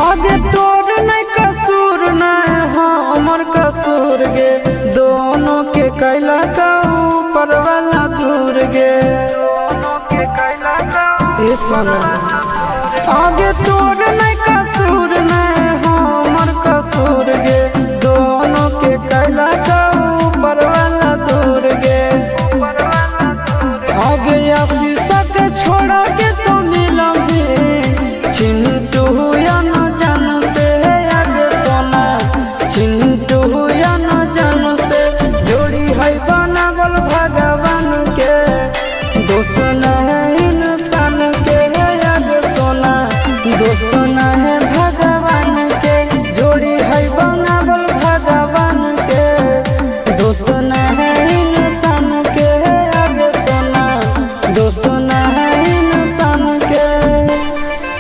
आगे तोर नहीं कसूर नहीं हमर कसूर गे, दोनों के कैला का ऊपर वाला दूर गे। ये सुनो आगे तोर नहीं कसूर नहीं हमर कसूर गे, दोनों के कैला का ऊपर वाला दूर गे। आगे आशीषा के छोड़ा के तो मिलबी चिंटू या न जान से, आगे सोना चिंटू या न जान से। जोड़ी है बनावल भगवान के, दोस्त नहीं इंसान के, आगे सोना दोस्त